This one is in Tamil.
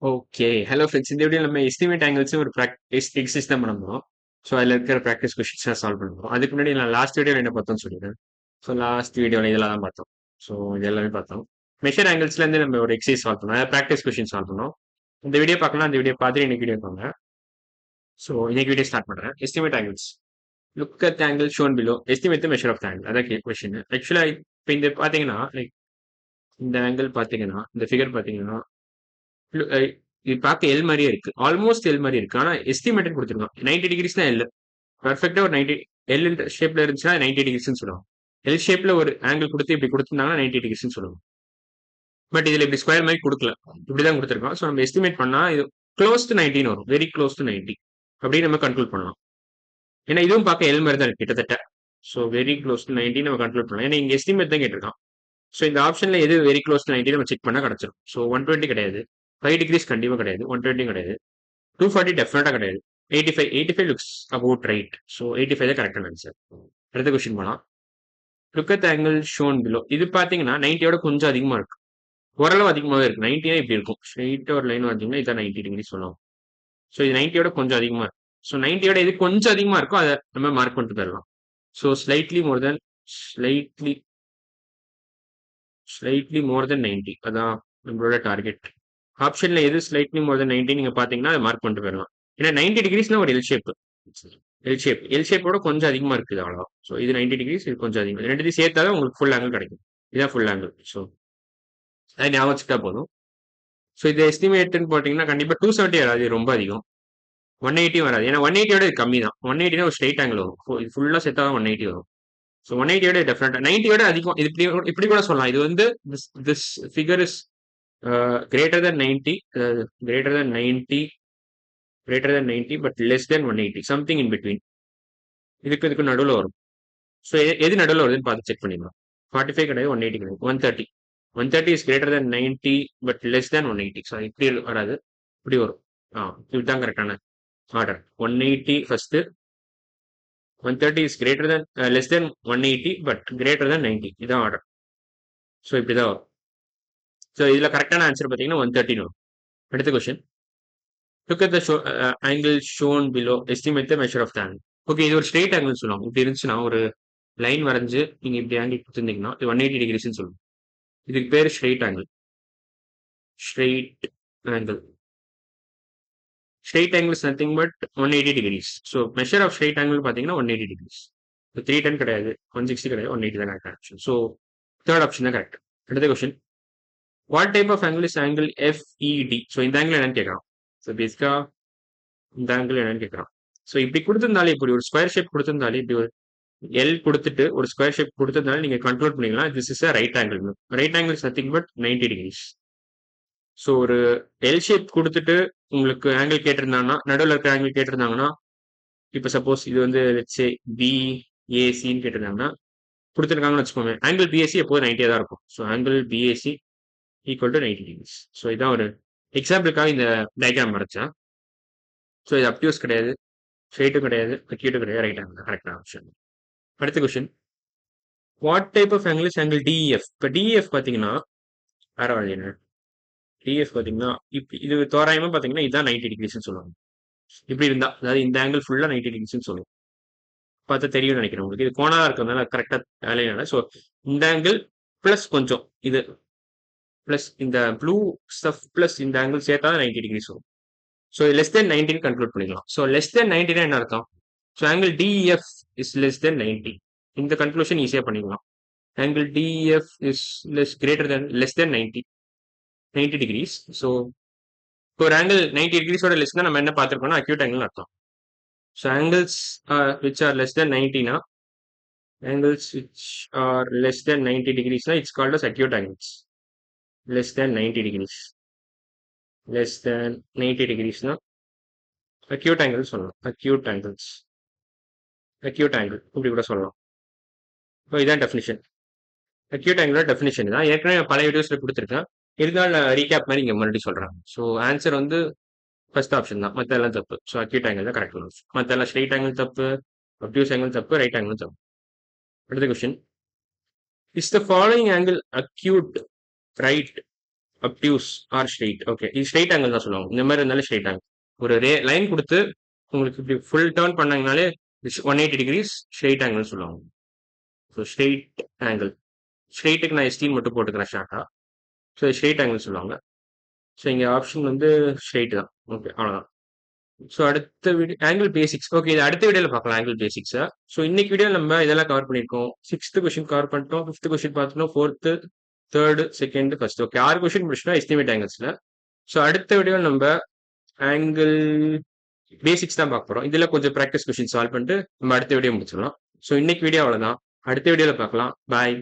ஓகே. Hello friends. இந்த வீடியோல நம்ம எஸ்டிமேட் ஆங்கிள்ஸ் ஒரு எக்ஸர்சைஸ் தான் பண்ண போறோம். ஸோ அதில இருக்கிற பிராக்டிஸ் கொஸ்டின்ஸ்லாம் சால்வ் பண்ண போறோம். அதுக்கு முன்னாடி நான் லாஸ்ட் வீடியோல என்ன பார்த்தோம்னு சொல்லிடுறேன். ஸோ லாஸ்ட் வீடியோல இதெல்லாம் தான் பார்த்தோம். ஸோ இது எல்லாமே பார்த்தோம். மெஷர் ஆங்கிள்ஸ்லேருந்து நம்ம ஒரு எக்ஸர்சைஸ் சால்வ் பண்ணோம். அதாவது பிராக்டிஸ் கொஸ்டின் சால்வ் பண்ணோம். இந்த வீடியோ பார்க்கலாம். அந்த வீடியோ பார்த்துட்டு இன்னைக்கு வீடியோ பாருங்க. ஸோ இன்னைக்கு வீடியோ ஸ்டார்ட் பண்றேன். Estimate angles. Look at the angle shown below. Estimate the measure of the angle. அதான் கொஸ்டின். ஆக்சுவலா இப்போ இந்த பார்த்தீங்கன்னா, லைக் இந்த ஆங்கிள் பார்த்தீங்கன்னா, இந்த ஃபிகர் பார்த்தீங்கன்னா இது பார்க்க எல் மாதிரியே இருக்கு. ஆல்மோஸ்ட் எல் மாதிரி இருக்கு. ஆனா எஸ்டிமேட்டட் கொடுத்துருக்கான். 90 டிகிரிஸ் தான் எல். பெர்ஃபெக்டா ஒரு 90 எல் ஷேப்ல இருந்துச்சுன்னா 90 டிகிரிஸ்னு சொல்லுவாங்க. எல் ஷேப்ல ஒரு ஆங்கிள் கொடுத்து இப்படி கொடுத்துருந்தாங்கன்னா 90 டிகிரிஸ்னு சொல்லுவாங்க. பட் இதுல இப்படி ஸ்கொயர் மாதிரி கொடுக்கல. இப்படிதான் கொடுத்துருக்கோம். ஸோ நம்ம எஸ்டிமேட் பண்ணா இது க்ளோஸ் டு 90 வரும். வெரி க்ளோஸ் டு 90 அப்படின்னு நம்ம கன்க்ளூட் பண்ணலாம். ஏன்னா இதுவும் பார்க்க எல் மாதிரி தான் இருக்கு கிட்டத்தட்ட. ஸோ வெரி க்ளோஸ் டு 90 நம்ம கன்க்ளூட் பண்ணலாம். ஏன்னா இங்க எஸ்டிமேட் தான் கேட்டிருக்கான். ஸோ இந்த ஆப்ஷன்ல எது வெரி க்ளோஸ் டு 90 நம்ம செக் பண்ணா கிடைச்சிடும். ஸோ 120 கிடையாது. 5 டிகிரிஸ் கண்டிப்பா கிடையாது. 120 கிடையாது. 240 டெஃபினட்டா கிடையாது. 85 லுக்ஸ் அபவுட் ரைட். ஸோ 85 தான் கரெக்டான ஆன்சர். அடுத்த கொஸ்டின் போலாம். Look at angle shown below. இது பாத்தீங்கன்னா 90யோட கொஞ்சம் அதிகமா இருக்கு. ஓரளவு அதிகமாவே இருக்கு. 90 இப்படி இருக்கும். ஸ்ட்ரெயிட்டா ஒரு லைன் வந்தீங்கன்னா இதான் 90 டிகிரி சொல்லலாம். ஸோ இது 90யோட கொஞ்சம் அதிகமா இருக்கு. ஸோ 90யோட இது கொஞ்சம் அதிகமா இருக்கும். அதை நம்ம மார்க் பண்ணிட்டு போயிடலாம். ஸோ ஸ்லைட்லி ஸ்லைட்லி மோர் தென் 90 அதான் நம்மளோட டார்கெட். ஆப்ஷன்ல எது ஸ்லைட்லி மோர் தென் 90 நீங்க பாத்தீங்கன்னா அதை மார்க் பண்ணிட்டு போயிடலாம். ஏன்னா 90 டிகிரிஸ்னா ஒரு எல் ஷேப். எல் ஷேப்போட கொஞ்சம் அதிகமா இருக்குது அவ்வளவுதான். ஸோ இது 90 டிகிரிஸ், இது கொஞ்சம் அதிகம். ரெண்டுத்தையும் சேர்த்தாதான் உங்களுக்கு ஃபுல் ஆங்கிள் கிடைக்கும். இதான் ஃபுல் ஆங்கிள். ஸோ அதை ஞாபகம் வச்சுட்டா போதும். ஸோ இது எஸ்டிமேட்னு போட்டீங்கன்னா கண்டிப்பா 270 வராது. இது ரொம்ப அதிகம். 180 வராது. ஏன்னா 180யோட இது கம்மி தான். 180 ஒரு ஸ்ட்ரைட் ஆங்கிள் வரும். இது ஃபுல்லா சேர்த்தா தான் 180 வரும். ஸோ 180யோட டெஃபினட்டா 90யோட அதிகம். இது இப்படி கூட சொல்லலாம். இது வந்து this figure is greater than 90, greater than 90, greater than 90, but less than 180, something in between. இதுக்கு நடுவில் வரும். ஸோ எது நடுவில் வருதுன்னு பார்த்து செக் பண்ணிடலாம். 45 கிடையாது, 180 கிடையாது, 130. 130 is greater than 90 but less than 180. So இப்படி வராது, இப்படி வரும். இதுதான் கரெக்டான order. 180 first, 130 is greater than less than 180 but greater than 90. இதான் ஆர்டர். ஸோ இப்படிதான் வரும். ஸோ இதுல கரெக்டான ஆன்சர் பார்த்தீங்கன்னா 130 வரும். அடுத்த question. Look at the angle shown below. Estimate the measure of the angle. Okay, இது ஒரு ஸ்ட்ரெயிட் ஆங்கிள் சொல்லுவாங்க. இப்படி இருந்துச்சுன்னா ஒரு லைன் வரைஞ்சு நீங்க இப்படி ஆங்கிள் கொடுத்துருந்தீங்கன்னா இது 180 டிகிரிஸ்ன்னு சொல்லுவோம். இதுக்கு பேர் straight angle. Straight angle. Straight angle is nothing but 180 degrees. So measure of straight angle பார்த்தீங்கன்னா 180 டிகிரிஸ். 310 கிடையாது, 160 கிடையாது, 180 தான் correct option. So third option தான் கரெக்ட். அடுத்த question. What type of angle is angle FED? So இந்த ஆங்கிள் என்னன்னு கேட்கலாம். ஸோ பேசிக்கா இந்த ஆங்கிள் என்னன்னு கேட்கறான். ஸோ இப்படி கொடுத்திருந்தாலே, இப்படி ஒரு ஸ்கொயர் ஷேப் கொடுத்திருந்தாலே, இப்படி ஒரு எல் கொடுத்துட்டு ஒரு ஸ்கொயர் ஷேப் கொடுத்திருந்தாலும் நீங்க கன்க்ளூட் பண்ணிக்கலாம் this is a right angle. Right angle is nothing but 90 degrees. So ஒரு எல் ஷேப் கொடுத்துட்டு உங்களுக்கு ஆங்கிள் கேட்டிருந்தாங்கன்னா, நடுவில் இருக்கிற ஆங்கிள் கேட்டிருந்தாங்கன்னா, இப்போ சப்போஸ் இது வந்து லெட்ஸே பிஏசின்னு கேட்டிருந்தாங்கன்னா கொடுத்துருக்காங்கன்னு வச்சுக்கோங்க. ஆங்கிள் பிஏசி எப்போதும் 90 தான் இருக்கும். So angle BAC equal to 90 degrees. So இதான் ஒரு எக்ஸாம்பிளுக்காக இந்த டயக்ராம் வரைச்சேன். ஸோ இது அப்டியூஸ் கிடையாது, ஸ்ட்ரெயிட்டும் கிடையாது, அக்யூட்டும் கிடையாது, ரைட் ஆங்கிள் கரெக்டான ஆப்ஷன். அடுத்த question. What type of angle is angle DF? இப்போ டிஎஃப் பார்த்தீங்கன்னா வேற வழியின டிஎஃப் பார்த்தீங்கன்னா இது தோராயமா பார்த்தீங்கன்னா இதுதான் 90 டிகிரிஸ்னு சொல்லுவாங்க. இப்படி இருந்தா, அதாவது இந்த ஆங்கிள் ஃபுல்லா 90 டிகிரிஸ்னு சொல்லுவோம். பார்த்தா தெரியும்னு நினைக்கிறேன் உங்களுக்கு. இது கோணா இருக்கிறதுனால கரெக்டா வேலையினால. ஸோ இந்த ஆங்கிள் பிளஸ் கொஞ்சம் இது பிளஸ் இந்த ப்ளூ ஸ்டஃப் பிளஸ் இந்த ஆங்கிள் சேர்த்தா 90 டிகிரிஸ் வரும். ஸோ லெஸ் தென் 90 கன்க்ளூட் பண்ணிக்கலாம். ஸோ லெஸ் தென் 90 என்ன அர்த்தம்? So angle DF is less than 90. இந்த கன்க்ளூஷன் ஈஸியா பண்ணிக்கலாம். Angle DF is less than 90 degrees. So இப்போ ஒரு ஆங்கிள் 90 டிகிரிஸோட லெஸ் தான் நம்ம என்ன பார்த்துருக்கோம்னா அக்யூட் ஆங்கிள் அர்த்தம். So angles which are less than 90னா, angles which are less than 90 டிகிரிஸ்னா it's called as acute angles. Less than 90 degrees, less than 90 டிகிரிஸ்னா அக்யூட் ஆங்கிள் சொல்லலாம். அக்யூட் ஆங்கிள்ஸ், அக்யூட் ஆங்கிள் இப்படி கூட சொல்லலாம். ஸோ இதான் டெஃபினிஷன். அக்யூட் ஆங்கிளோட டெஃபினிஷன் தான். ஏற்கனவே பல வீடியோஸ்ல கொடுத்துருக்கேன். இருந்தாலும் ரீகேப் மாதிரி இங்க மறுபடியும் சொல்றேன். ஸோ ஆன்சர் வந்து ஃபர்ஸ்ட் ஆப்ஷன் தான். மற்ற எல்லாம் தப்பு. ஸோ அக்யூட் ஆங்கிள் தான் கரெக்ட் ஆப்ஷன். மற்ற எல்லாம் ஸ்ட்ரெயிட் ஆங்கிள் தப்பு, அப்டியூஸ் ஆங்கிள் தப்பு, ரைட் ஆங்கிள் தப்பு. அடுத்த question. Is the following angle acute right obtuse or straight. Okay, இது ஸ்ட்ரெயிட் ஆங்கிள் தான் சொல்லுவாங்க. இந்த மாதிரி இருந்தாலும் ஸ்ட்ரெயிட் ஆங்கிள். ஒரு லைன் கொடுத்து உங்களுக்கு இப்படி ஃபுல் டேர்ன் பண்ணாங்கனாலே 180 டிகிரிஸ் ஸ்ட்ரெயிட் ஆங்கிள் சொல்லுவாங்க. So straight angle. ஸ்ட்ரெயிட்டுக்கு நான் எஸ்டின்னு மட்டும் போட்டுக்கிறேன் ஷார்ட்டா. ஸோ ஸ்ட்ரெயிட் ஆங்கிள் சொல்லுவாங்க. ஸோ இங்கே ஆப்ஷன் வந்து ஸ்ட்ரெயிட் தான். ஓகே, அவ்வளோதான். ஸோ அடுத்த வீடியோ ஆங்கிள் பேசிக்ஸ். ஓகே, இது அடுத்த வீடியோவில் பார்க்கலாம் ஆங்கிள் பேசிக்ஸை. ஸோ இன்னைக்கு வீடியோ நம்ம இதெல்லாம் கவர் பண்ணியிருக்கோம். 6th கொஸ்டின் கவர் பண்ணிட்டோம். 5th கொஸ்டின் பார்த்துட்டோம். 4th, 3rd, 2nd, 1st. Okay, 6 question முடிச்சுட்டோம் எஸ்டிமேட் ஆங்கிள்ஸில். ஸோ அடுத்த வீடியோ நம்ம ஆங்கிள் பேசிக்ஸ் தான் பார்க்க போகிறோம். இதில் கொஞ்சம் ப்ராக்டிஸ் கொஸ்டின் சால்வ் பண்ணிட்டு நம்ம அடுத்த வீடியோ முடிச்சிடலாம். ஸோ இன்னைக்கு வீடியோ அவ்வளோதான். அடுத்த வீடியோவில் பார்க்கலாம். பாய்.